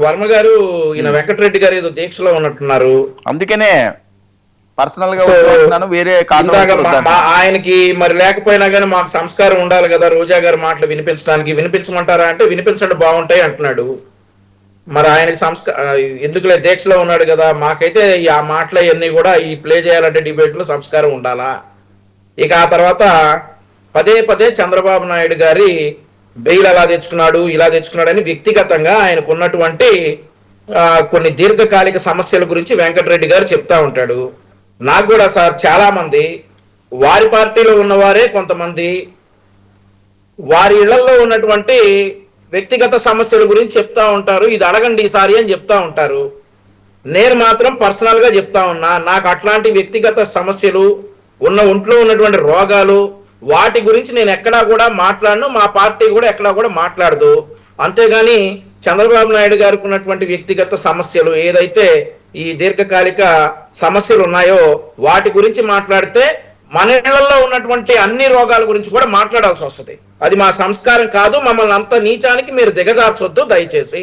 వర్మ గారు ఈయన వెంకటరెడ్డి గారు ఏదో దీక్షలో ఉన్నట్టున్నారు. అందుకనే పర్సనల్ గా సో వస్తున్నాను, వేరే ఆయనకి మరి లేకపోయినా కానీ మాకు సంస్కారం ఉండాలి కదా రోజా గారి మాటలు వినిపించడానికి, వినిపించమంటారా అంటే వినిపించండి బాగుంటాయి అంటున్నాడు. మరి ఆయనకి ఎందుకులే దీక్షలో ఉన్నాడు కదా, మాకైతే ఆ మాటలు అవన్నీ కూడా ఈ ప్లే చేయాలంటే డిబేట్ లో సంస్కారం ఉండాలా. ఇక ఆ తర్వాత పదే పదే చంద్రబాబు నాయుడు గారి బెయిల్ అలా తెచ్చుకున్నాడు ఇలా తెచ్చుకున్నాడు అని వ్యక్తిగతంగా ఆయనకు ఉన్నటువంటి కొన్ని దీర్ఘకాలిక సమస్యల గురించి వెంకటరెడ్డి గారు చెప్తా ఉంటాడు. నాకు కూడా సార్ చాలా మంది వారి పార్టీలో ఉన్నవారే కొంతమంది వారి ఇళ్లలో ఉన్నటువంటి వ్యక్తిగత సమస్యల గురించి చెప్తా ఉంటారు. ఇది అడగండి ఈసారి అని చెప్తా ఉంటారు. నేను మాత్రం పర్సనల్ గా చెప్తా ఉన్నా, నాకు అట్లాంటి వ్యక్తిగత సమస్యలు ఒంట్లో ఉన్నటువంటి రోగాలు వాటి గురించి నేను ఎక్కడా కూడా మాట్లాడను, మా పార్టీ కూడా ఎక్కడా కూడా మాట్లాడదు. అంతేగాని చంద్రబాబు నాయుడు గారికి ఉన్నటువంటి వ్యక్తిగత సమస్యలు ఏదైతే ఈ దీర్ఘకాలిక సమస్యలు ఉన్నాయో వాటి గురించి మాట్లాడితే మన ఇళ్లలో ఉన్నటువంటి అన్ని రోగాల గురించి కూడా మాట్లాడాల్సి వస్తుంది. అది మా సంస్కారం కాదు. మమ్మల్ని అంత నీచానికి మీరు దిగజార్చొద్దు దయచేసి.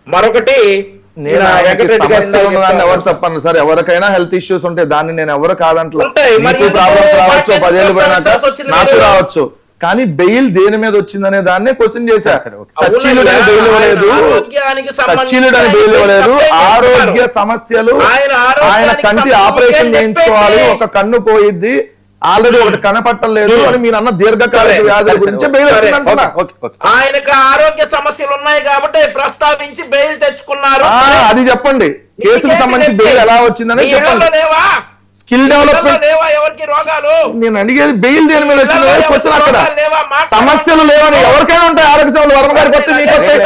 మరొకటి, ఎవరు తప్పను సార్, ఎవరికైనా హెల్త్ ఇష్యూస్ ఉంటాయి, దాన్ని నేను ఎవరు కాదంటా. ప్రాబ్లమ్స్ రావచ్చు, 10 ఏళ్ళు పోయినాక నాకు రావచ్చు, కానీ బెయిల్ దేని మీద వచ్చిందనే దాన్నే క్వశ్చన్ చేశారు. సచ్చిలుడని బెయిల్ ఇవ్వలేదు, సచ్చిలుడని బెయిల్ ఇవ్వలేదు. ఆరోగ్య సమస్యలు, ఆయన కంటి ఆపరేషన్ చేయించుకోవాలి, ఒక కన్ను పోయిద్ది, ఆల్రెడీ ఒకటి కనపట్టలేదు అని మీరు అన్న దీర్ఘకాలిక వ్యాధుల గురించి బెయిల్ వచ్చిందంటున్నా. ఆయనకు ఆరోగ్య సమస్యలు ఉన్నాయి కాబట్టి ప్రస్తావించి బెయిల్ తెచ్చుకున్నారు. అది చెప్పండి, కేసుకు సంబంధించి బెయిల్ ఎలా వచ్చిందని చెప్పండి. స్కిల్ డెవలప్మెంట్ నేను అడిగేది బెయిల్ దేని మీద వచ్చింది క్వశ్చన్. అక్కడ సమస్యలు లేవని ఎవరికైనా ఉంటాయి, ఆరోగ్య సమస్యలు వర్మ గారికి వస్తాయి, మీకు వస్తాయి,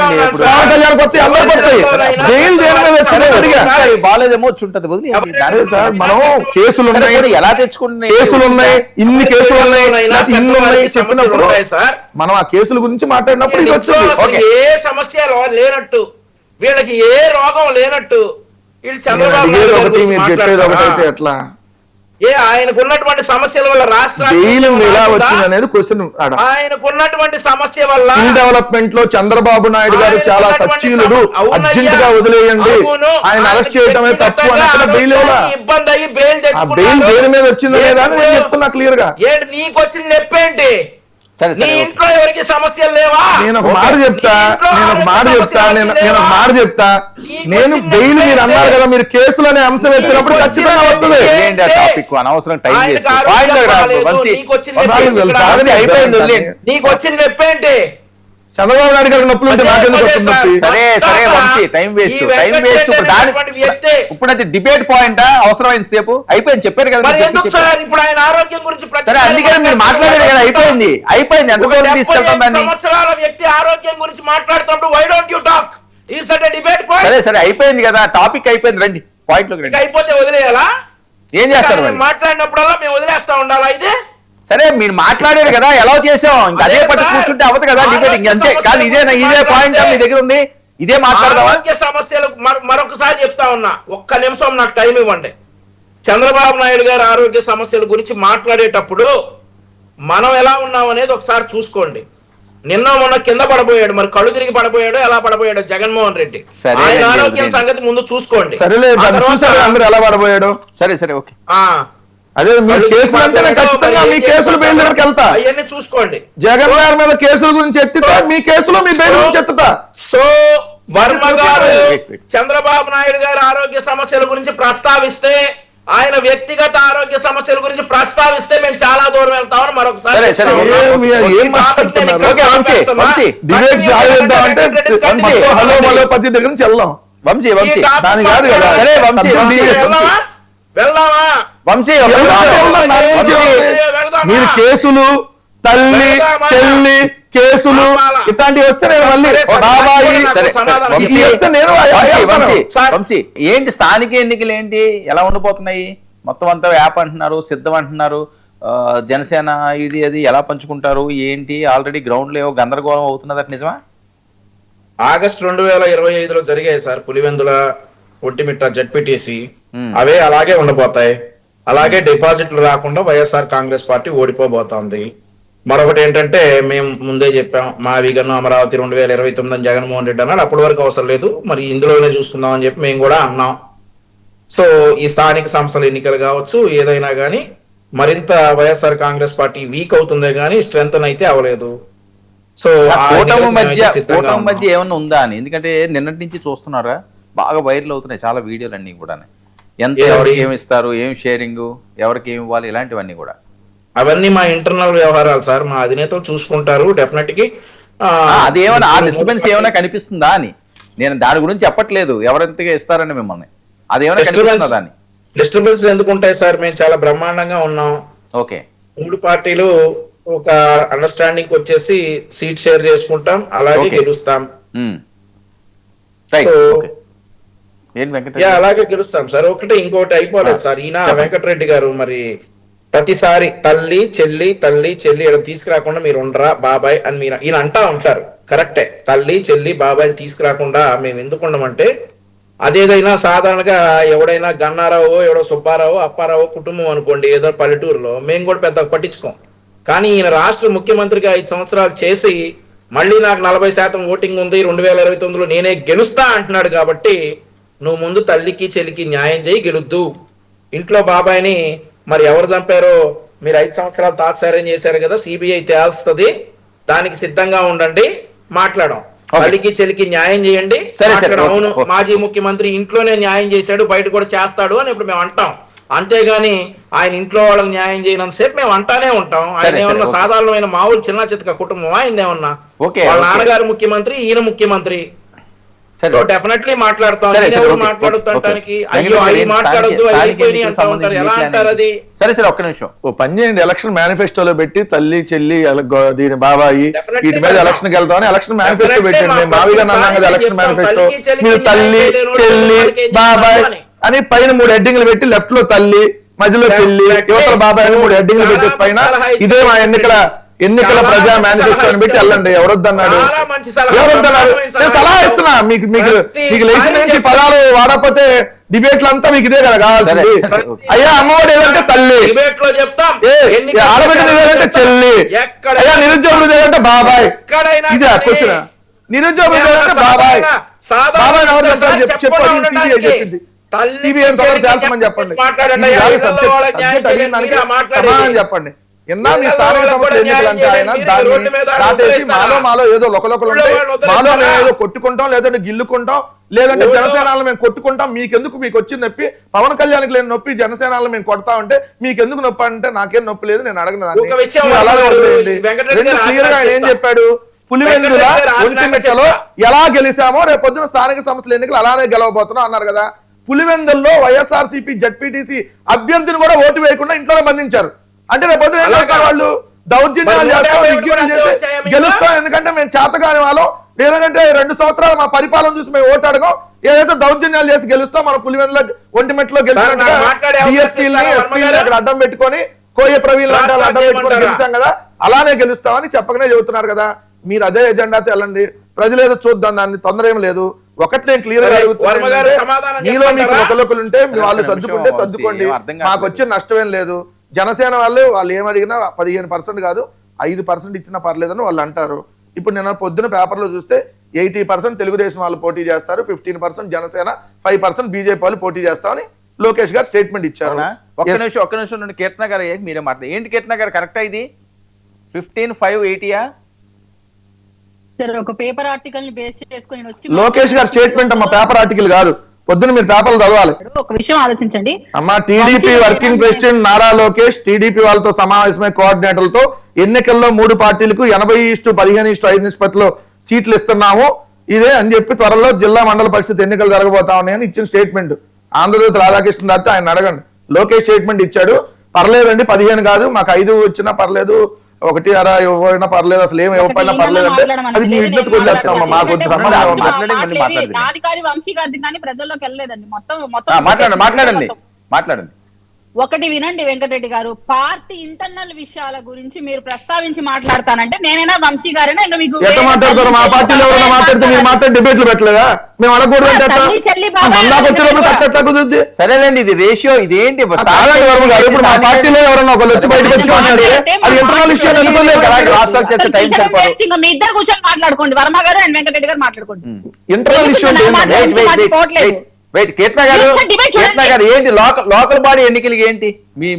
పవన్ కళ్యాణ్కి వస్తాయి, అందరికి వస్తాయి. బెయిల్ దేని మీద వచ్చిందని అడిగా. బాలేదేమో వచ్చి ఉంటది సార్, మనం కేసులు ఉన్నాయి, ఎలా తెచ్చుకుంటున్నాయి, కేసులు ఉన్నాయి, ఇన్ని కేసులు ఉన్నాయి, ఇన్ని ఉన్నాయి చెప్పినప్పుడు మనం ఆ కేసుల గురించి మాట్లాడినప్పుడు ఇది వచ్చింది. ఏ సమస్య లేనట్టు, వీళ్ళకి ఏ రోగం లేనట్టు వీళ్ళు చంద్రబాబు ఒకటి మీరు చెప్పేది ఒకటైతే ఎట్లా, ఆయనకు ఉన్నటువంటి సమస్యల వల్ల అనేది క్వశ్చన్. ఆయనకున్నటువంటి సమస్య వల్ల డెవలప్మెంట్ లో చంద్రబాబు నాయుడు గారు చాలా సచ్చీలుడు, అర్జెంట్ గా వదిలేయండి, ఆయన అరెస్ట్ చేయడమే తప్పు అని బెయిల్ ఇబ్బంది అయ్యి బెయిల్ బెయిల్ దేని మీద వచ్చిందనే దాన్ని నేను చెప్తున్నా క్లియర్ గా. నీకు వచ్చింది నొప్పేంటి? నీ ఇంట్లో ఎవరికి సమస్యలు లేవా? నేను ఒక మాట చెప్తా, నేను బెయిల్ మీరు అన్నారు కదా, మీరు కేసులు అనే అంశం ఎత్తినప్పుడు ఖచ్చితంగా వస్తుంది. నీకు వచ్చిన నొప్పేంటి? చంద్రబాబు నాయుడు గారికి నొప్పులు ఉంటే నాకెందుకు వస్తుంది? సరే వంశీ, టైం వేస్ట్. ఇప్పుడు అది డిబేట్ పాయింట్ అవసరమైన సేపు అయిపోయింది, చెప్పారు కదా. ఇప్పుడు ఆయన ఆరోగ్యం గురించి సరే, అందుకని మీరు మాట్లాడారు కదా, అయిపోయింది. ఎంత దూరం తీసుకెళ్తాం దాన్ని? సంవత్సరాల వ్యక్తి ఆరోగ్యం గురించి మాట్లాడుతున్నప్పుడు why don't you talk? Is that a debate point? సరే అయిపోయింది కదా, టాపిక్ అయిపోయింది, రండి పాయింట్ లోకి రండి. అయిపోతే వదిలేయాలా? ఏం చేస్తారు? మాట్లాడినప్పుడల్లా మేము వదిలేస్తా ఉండాలా? ఇదే సరే, మీరు మాట్లాడారు కదా, ఎలా చేసాం, ఇంకా అదే పట్టు కూర్చుంటే అవ్వదు కదా డిబేట్. అంతే కాదు, ఇదే పాయింట్ మీ దగ్గర ఉంది, ఇదే మాట్లాడదాం. ఆరోగ్య సమస్యలు మరొకసారి చెప్తా ఉన్నా, ఒక్క నిమిషం నాకు టైం ఇవ్వండి. చంద్రబాబు నాయుడు గారు ఆరోగ్య సమస్యల గురించి మాట్లాడేటప్పుడు మనం ఎలా ఉన్నాం అనేది ఒకసారి చూసుకోండి. మొన్న కింద పడబోయాడు, మరి కళ్ళు తిరిగి పడబోయాడు, ఎలా పడబోయాడు జగన్మోహన్ రెడ్డి. ఆయన ఆరోగ్యం సంగతి ముందు చూసుకోండి. ఎలా పడబోయాడు? సరే ఓకే. అదే మీరు కేసులు అంటే ఖచ్చితంగా మీ కేసులు బెయిల్ దగ్గరికి వెళ్తా. అవన్నీ చూసుకోండి. జగన్ గారి మీద కేసుల గురించి ఎత్తితే మీ కేసులు మీ బెయిల్ గురించి ఎత్తుతా. సో వర్మ గారు చంద్రబాబు నాయుడు గారి ఆరోగ్య సమస్యల గురించి ప్రస్తావిస్తే, ఆయన వ్యక్తిగత ఆరోగ్య సమస్యల గురించి ప్రస్తావిస్తే మేము చాలా దూరం వెళ్తామని మరొకసారి హలోపతి దగ్గర నుంచి వెళ్దాం. వంశీ దాని కాదు కదా. సరే వంశీ వెళ్దామా? వంశీ మీరు కేసులు, తల్లి చెల్లి కేసులు ఇట్లాంటివి వస్తే నేను మళ్ళీ వంశీ ఏంటి స్థానిక ఎన్నికలు ఏంటి, ఎలా ఉండిపోతున్నాయి? మొత్తం అంతా యాప్ అంటున్నారు, సిద్ధం అంటున్నారు, జనసేన ఇది అది ఎలా పంచుకుంటారు ఏంటి? ఆల్రెడీ గ్రౌండ్ లో గందరగోళం అవుతున్నదట, నిజమా? ఆగస్టు 2025లో జరిగాయి సార్ పులివెందుల, ఒంటిమిట్ట జడ్పీటీసీ. అవే అలాగే ఉండిపోతాయి. అలాగే డిపాజిట్లు రాకుండా వైఎస్ఆర్ కాంగ్రెస్ పార్టీ ఓడిపోబోతోంది. మరొకటి ఏంటంటే మేము ముందే చెప్పాం మా విగన్ అమరావతి 2029 అని జగన్మోహన్ రెడ్డి అన్నాడు. అప్పటి వరకు అవసరం లేదు, మరి ఇందులోనే చూసుకుందాం అని చెప్పి మేము కూడా అన్నాం. సో ఈ స్థానిక సంస్థల ఎన్నికలు కావచ్చు ఏదైనా కానీ మరింత వైఎస్ఆర్ కాంగ్రెస్ పార్టీ వీక్ అవుతుందే కానీ స్ట్రెంగ్ అయితే అవ్వలేదు. సో కూటమి మధ్య ఏమన్నా ఉందా అని, ఎందుకంటే నిన్నటి నుంచి చూస్తున్నారా బాగా వైరల్ అవుతున్నాయి చాలా వీడియోలు అన్ని కూడా, ఎంత ఎవరికి ఏమి ఇస్తారు, ఏం షేరింగ్, ఎవరికి ఏమి ఇవ్వాలి, ఇలాంటివన్నీ కూడా. అవన్నీ మా ఇంటర్నల్ వ్యవహారాలు సార్, మా అధినేతలు చూసుకుంటారు డెఫినెట్ గా. అది ఏమైనా ఆ డిస్టర్బెన్స్ ఏమైనా కనిపిస్తుందా అని, నేను దాని గురించి చెప్పట్లేదు ఎవరెంతగా ఇస్తారని మిమ్మల్ని, అది ఏమైనా కనిపిస్తుందా అని. డిస్టర్బెన్స్ ఎందుకు ఉంటాయి సార్, మేము చాలా బ్రహ్మాండంగా ఉన్నాం. ఓకే, 3 పార్టీలు ఒక అండర్స్టాండింగ్ వచ్చేసి సీట్ షేర్ చేసుకుంటాం, అలాగే గెలుస్తాం. అలాగే గెలుస్తాం సార్. ఒకటి ఇంకోటి అయిపోలేదు సార్. ఈయన వెంకటరెడ్డి గారు మరి ప్రతిసారి తల్లి చెల్లి ఇలా తీసుకురాకుండా మీరు ఉండరా బాబాయ్ అని మీరు ఈయన అంటా ఉంటారు. కరెక్టే, తల్లి చెల్లి బాబాయ్ తీసుకురాకుండా మేము ఎందుకు ఉండమంటే, అదేదైనా సాధారణంగా ఎవడైనా గన్నారావు ఎవడో సుబ్బారావు అప్పారావు కుటుంబం అనుకోండి ఏదో పల్లెటూరులో, మేము కూడా పెద్ద పట్టించుకోం. కానీ ఈయన రాష్ట్ర ముఖ్యమంత్రిగా 5 సంవత్సరాలు చేసి మళ్ళీ నాకు 40% ఓటింగ్ ఉంది 2029లో నేనే గెలుస్తా అంటున్నాడు. కాబట్టి నువ్వు ముందు తల్లికి చెల్లికి న్యాయం చేయి, గెలుద్దు. ఇంట్లో బాబాయ్ని మరి ఎవరు చంపారో మీరు 5 సంవత్సరాలు తాత్సారం చేశారు కదా, సిబిఐ తేల్స్తుంది, దానికి సిద్ధంగా ఉండండి, మాట్లాడడం. తల్లికి చెల్లికి న్యాయం చేయండి. అవును, మాజీ ముఖ్యమంత్రి ఇంట్లోనే న్యాయం చేశాడు, బయట కూడా చేస్తాడు అని ఇప్పుడు మేము అంటాం. అంతేగాని ఆయన ఇంట్లో వాళ్ళకి న్యాయం చేయనంత సేపు మేము అంటానే ఉంటాం. ఆయన ఏమన్నా సాధారణమైన మామూలు చిన్న చితక కుటుంబం ఆయన ఏమన్నా, వాళ్ళ నాన్నగారు ముఖ్యమంత్రి, ఈయన ముఖ్యమంత్రి. డెఫినెట్లీ మాట్లాడతాం. మాట్లాడుతానికి అయ్యో అవి మాట్లాడద్దు అయిపోయి అంటా ఉంటారు, ఎలా అంటారు అది? సరే సరే ఒక్క నిమిషం, ఓ పని చేయండి, ఎలక్షన్ మేనిఫెస్టోలో పెట్టి తల్లి చెల్లి దీని బాబాయి వీటి మీద ఎలక్షన్ కి వెళ్తామని ఎలక్షన్ మేనిఫెస్టో పెట్టండి. మేము మావిగా అన్నాం కదా ఎలక్షన్ మేనిఫెస్టో, మీరు తల్లి చెల్లి బాబాయ్ అని పైన 3 హెడ్డింగ్లు పెట్టి, లెఫ్ట్ లో తల్లి మధ్యలో చెల్లి యువతల బాబాయ్ అని 3 హెడ్డింగ్లు పెట్టేసి పైన ఇదే మా ఎన్నికల ప్రజా మేనిఫెస్టో అని పెట్టి వెళ్ళండి. ఎవరొద్దన్నాడు? నేను సలహా ఇస్తున్నా మీకు. మీకు లేచిన పదాలు వాడకపోతే డిబేట్లు అంతా మీకు ఇదే కదా కావాల్సింది. అయ్యా అమ్మఒడి ఏదంటే తల్లి, ఆడబిడ్డ ఏదంటే చెల్లి, అయ్యా నిరుద్యోగులు ఏదంటే బాబాయ్. ఇదే క్వశ్చన్, నిరుద్యోగులు ఏదంటే బాబాయ్. బాబాయ్ ఎవరు చెప్పండి, సిబిఐ చెప్పింది. సిబిఐ తేల్చమని చెప్పండి, సమాధానం చెప్పండి. ఇందా మీ స్థానిక సంస్థల ఎన్నికలు అంటే ఆయన దాన్ని దాటేసి మాలో ఏదో లోకలోకలు ఉంటాయి, మాలో మేము ఏదో కొట్టుకుంటాం, లేదంటే గిల్లుకుంటాం, లేదంటే జనసేనలు మేము కొట్టుకుంటాం, మీకెందుకు, మీకు వచ్చిన నొప్పి పవన్ కళ్యాణ్కి లేని నొప్పి జనసేనలు మేము కొడతా ఉంటే మీకెందుకు నొప్పి అంటే నాకేం నొప్పి లేదు, నేను అడగను దాన్ని. అలాగే వదిలేయండి. 2 క్లియర్ గా ఆయన ఏం చెప్పాడు, పులివెందుల ఒంటిమిట్టలో ఎలా గెలిచామో రేపు పొద్దున స్థానిక సంస్థల ఎన్నికలు అలానే గెలవబోతున్నాం అన్నారు కదా. పులివెందుల్లో వైఎస్ఆర్సీపీ జడ్పీటీసీ అభ్యర్థిని కూడా ఓటు వేయకుండా ఇంట్లోనే బంధించారు. అంటే రేపు వాళ్ళు దౌర్జన్యాలు చేస్తాం, విజ్ఞప్తులు చేసి గెలుస్తాం, ఎందుకంటే మేము చేతగాని వాళ్ళం, లేదంటే 2 సంవత్సరాలు మా పరిపాలన చూసి మేము ఓటు అడగం, ఏదైతే దౌర్జన్యాలు చేసి గెలుస్తాం. మన పులివెందుల ఒంటిమెట్లో గెలిచినట్టుగా డిఎస్పీని ఎస్పీని అక్కడ అడ్డం పెట్టుకొని కోయ ప్రవీణ్ లాంటి అడ్డం పెట్టుకొని గెలిచాం కదా, అలానే గెలుస్తామని చెప్పకనే చెబుతున్నారు కదా. మీరు అదే ఎజెండాతో వెళ్ళండి, ప్రజలు ఏదో చూద్దాం, దాన్ని తొందర ఏం లేదు. ఒకటి నేను క్లియర్ గా అడుగుతున్నాను, మీలో మీకు ఒకరికొకరు ఉంటే వాళ్ళు సర్దుకుంటే సర్దుకోండి, మాకు వచ్చే నష్టమేం లేదు. జనసేన వాళ్ళు ఏమడిగినా 15% కాదు 5% ఇచ్చినా పర్లేదని వాళ్ళు అంటారు. ఇప్పుడు నేను పొద్దున పేపర్లో చూస్తే 80% తెలుగుదేశం వాళ్ళు పోటీ చేస్తారు, 15% జనసేన, 5% బీజేపీ వాళ్ళు పోటీ చేస్తామని లోకేష్ గారు స్టేట్మెంట్ ఇచ్చారు. ఒక్క నిమిషం కీర్తన గారు మీరే మాట్లాడారు ఏంటి కీర్తన గారు, కరెక్టా ఇది 15/5/80? ఒక పేపర్ ఆర్టికల్ ని బేస్ చేసుకొని లోకేష్ గారు స్టేట్మెంట్ అమ్మ, పేపర్ ఆర్టికల్ కాదు. పొద్దున మీరు పేపర్లు చదవాలి. ఒక విషయం ఆలోచించండి అమ్మా, TDP working president Nara Lokesh TDP వాళ్ళతో సమావేశమై కోఆర్డినేటర్లతో ఎన్నికల్లో 3 పార్టీలకు 80:15:5 నిష్పత్తిలో సీట్లు ఇస్తున్నాము ఇదే అని చెప్పి త్వరలో జిల్లా మండల పరిషత్ ఎన్నికలు జరగబోతా ఉన్నాయని ఇచ్చిన స్టేట్మెంట్. ఆంధ్రజ్యోతి రాధాకృష్ణ రాస్తే ఆయన అడగండి. లోకేష్ స్టేట్మెంట్ ఇచ్చాడు, పర్లేదండి 15 కాదు మాకు 5 వచ్చినా పర్లేదు, 1 6 ఇవ్వకపోయినా పర్లేదు, అసలు ఏమి ఇవ్వకపోయినా పర్లేదు అంటే అది మీ విజ్ఞతకు వచ్చేస్తామమ్మా. మాకు మాట్లాడండి. ఒకటి వినండి వెంకటరెడ్డి గారు, పార్టీ ఇంటర్నల్ విషయాల గురించి మీరు ప్రస్తావించి మాట్లాడతానంటే నేనైనా వంశీ గారైనా ఇంకా మీకు ఎట్లా మాట్లాడతారు? మా పార్టీలో ఎవరైనా మాట్లాడితే మీరు మాట్లాడి డిబేట్లు పెట్టలేదా? మేము అడగకూడదు అంటే ఎట్లా? మందాకు వచ్చినప్పుడు ఎట్లా కుదిరిద్ది? సరేనండి, ఇది రేషియో ఇదేంటి కాదండి వర్మ గారు, ఇప్పుడు మా పార్టీలో ఎవరైనా ఒకళ్ళు వచ్చి బయటకు వచ్చి మాట్లాడితే అది ఇంటర్నల్ ఇష్యూ చేస్తే టైం సరిపోదు. ఇంకా మీ ఇద్దరు కూర్చొని మాట్లాడుకోండి, వర్మ గారు అండ్ వెంకటరెడ్డి గారు మాట్లాడుకోండి. ఇంటర్నల్ ఇష్యూ వెయిట్ కేతన గారు ఏంటి లోకల్ బాడీ ఎన్నికలు ఏంటి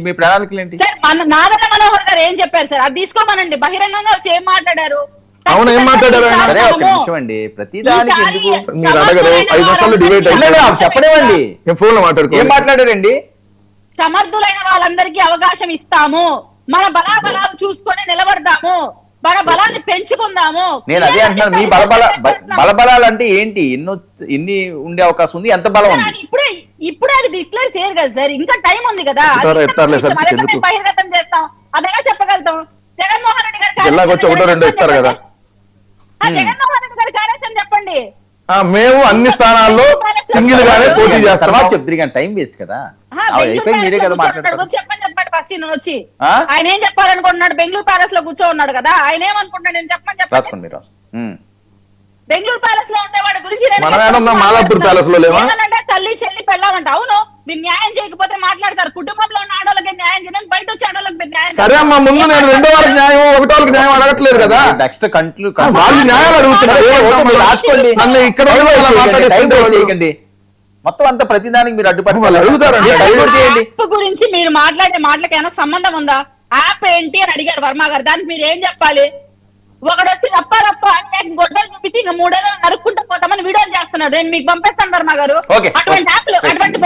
మీ ప్రణాళికలు ఏంటి? సార్ నాదన్న మనోహర్ గారు ఏం చెప్పారు సార్, అది తీసుకోమనండి. బహిరంగంగా వచ్చి ఏం మాట్లాడారు? అవును, ఏం మాట్లాడారు ఆయన? సరే ఒక నిమిషం అండి, ప్రతిదానికి ఎందుకు మీరు అడగరు? 5 నిమిషాలు డిబేట్ చెప్పనివ్వండి. ఫోన్ లో మాట్లాడుకో. ఏం మాట్లాడారండి? సమర్థులైన వాళ్ళందరికీ అవకాశం ఇస్తాము, మన బలాబలాలు చూసుకొని నిలబడదాము, మన బలాన్ని పెంచుకుందాము. నేను అదే అంటున్నాను, మీ బలబలాలు అంటే ఏంటి? ఎన్ని ఉండే అవకాశం ఉంది? ఎంత బలం ఉంది? ఇప్పుడే అది డిక్లేర్ చేయరు కదా సార్, ఇంకా టైం ఉంది కదా. బహిర్గతం చేస్తాం, అదేగా చెప్పగలుగుతాం. జగన్మోహన్ రెడ్డి గారు జిల్లాకు వచ్చి 1-2 ఇస్తారు కదా. జగన్మోహన్ రెడ్డి గారి కార్యాచరణ చెప్పండి. మేము అన్ని స్థానాల్లో సింగిల్ గానే పోటీ చేస్తాం. చెప్తారు కానీ టైం వేస్ట్ కదా. అయిపోయి మీరే కదా మాట్లాడతారు. చెప్పండి ఫస్ట్ వచ్చి ఆయన ఏం చెప్పాలనుకుంటున్నాడు? బెంగళూరు ప్యాలెస్ లో కూర్చో ఉన్నాడు కదా, ఆయన ఏమనుకుంటున్నాడు? నేను చెప్పండి. రాసుకోండి. బెంగళూరు ప్యాలెస్ లో ఉండేవాడి గురించి మాదాపూర్ ప్యాలెస్ లో లేవా? తల్లి చెల్లి పెళ్ళామంట. అవును, మీరు న్యాయం చేయకపోతే మాట్లాడతారు. కుటుంబంలో ఉన్న ఆడవాళ్ళకి న్యాయం చేయడం, బయట వచ్చే ఆడవాళ్ళకి న్యాయం. సరే అమ్మా, ముందు నేను 2 వాళ్ళకి న్యాయం 1 వాళ్ళకి న్యాయం అడగట్లేదు కదా. నెక్స్ట్ వాళ్ళు న్యాయాలు అడుగుతున్నారు. రాసుకోండి. నన్ను ఇక్కడ చేయకండి. మొత్తం అంతా ప్రతిదానికి మీరు అడ్డుపడి అడుగుతారండి. యాప్ గురించి మీరు మాట్లాడే మాటలకి ఏమైనా సంబంధం ఉందా? యాప్ ఏంటి అని అడిగారు వర్మ గారు, దానికి మీరు ఏం చెప్పాలి? ఒకడు వచ్చి రప్ప అని గొడ్డలు చూపించి ఇంకా 3 ఏళ్ళు నరుక్కుంటూ పోతామని వీడియోలు చేస్తున్నాడు. నేను మీకు పంపిస్తాను వర్మ గారు. అటువంటి యాప్లు, అటువంటి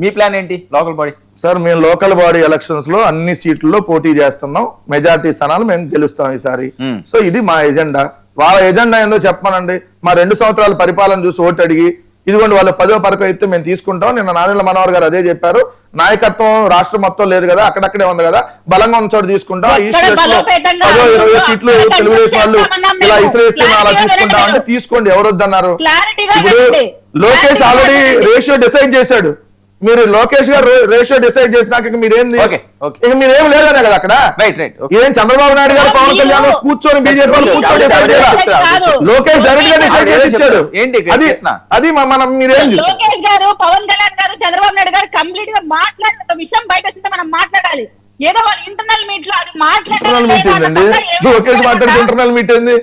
మీ ప్లాన్ ఏంటి? లోకల్ బాడీ సార్, మేము లోకల్ బాడీ ఎలక్షన్స్ లో అన్ని సీట్లలో పోటీ చేస్తున్నాం. మెజారిటీ స్థానాలు మేము గెలుస్తాం ఈసారి. సో ఇది మా ఎజెండా. వాళ్ళ ఎజెండా ఏందో చెప్పమనండి. మా 2 సంవత్సరాల పరిపాలన చూసి ఓటు అడిగి ఇదిగోండి వాళ్ళు 10వ పరక అయితే మేము తీసుకుంటాం. నిన్న నాదెండ్ల మనోహర్ గారు అదే చెప్పారు. నాయకత్వం రాష్ట్రం మొత్తం లేదు కదా, అక్కడక్కడే ఉంది కదా, బలంగా ఉన్న చోట తీసుకుంటాం. ఈస్ట్ వెస్ట్ లో 10-20 సీట్లు తెలుగుదేశం వాళ్ళు ఇలా ఇస్రేస్తే అలా తీసుకుంటాం అంటే తీసుకోండి, ఎవరు వద్దన్నారు? ఇప్పుడు లోకేష్ ఆల్రెడీ రేషియో డిసైడ్ చేశాడు. మీరు లోకేష్ గారు రేషియో డిసైడ్ చేసినాక మీరేంది, ఇక మీరేం లేదనే కదా అక్కడ. ఇదేం చంద్రబాబు నాయుడు గారు పవన్ కళ్యాణ్ కూర్చొని బీజేపీ వాళ్ళు కూర్చొని డిసైడ్ చేయాలి. లోకేష్ డైరెక్ట్ గా డిసైడ్ చేసి ఇచ్చాడు. అది మనం మీరేం లోకేష్ గారు, పవన్ కళ్యాణ్ గారు, చంద్రబాబు నాయుడు గారు కంప్లీట్ గా మాట్లాడిన ఒక విషయం బయట వస్తే మనం మాట్లాడాలి. ఏదో వాళ్ళ ఇంటర్నల్ మీట్ లో అది ఇంటర్నల్ మీట్ ఏంటండి? లోకేష్ మాట్లాడితే ఇంటర్నల్ మీట్ ఏంది?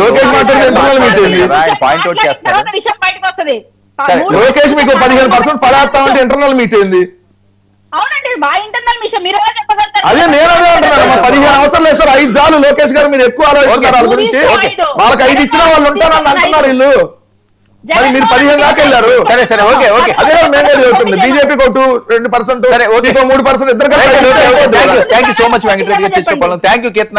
లోకేష్ మాట్లాడితే ఇంటర్నల్ మీట్ ఏంది? విషయం బయటకు వస్తుంది. లోకేష్ మీకు 15% పడేస్తామంటే ఇంటర్నల్ మీట్ ఏంది? అవునండి, బాగా ఇంటర్నల్ విషయం మీరు ఎలా చెప్పగలుగుతారు? అదే నేను అదే అంటున్నాను. 15 అవసరం లేదు సార్, 5 చాలు. లోకేష్ గారు మీరు ఎక్కువ ఆలోచిస్తున్నారు వాళ్ళ గురించి. వాళ్ళకి 5 ఇచ్చినా వాళ్ళు ఉంటారని అంటున్నారు వీళ్ళు. మరి మీరు 15 దాకా వెళ్ళారు. సరే ఓకే అదే మేము చెబుతుంది. బీజేపీకి 2%, సరే 3% ఇద్దరు. Thank you so much Venkatareddy గారు. Thank you Keerthana.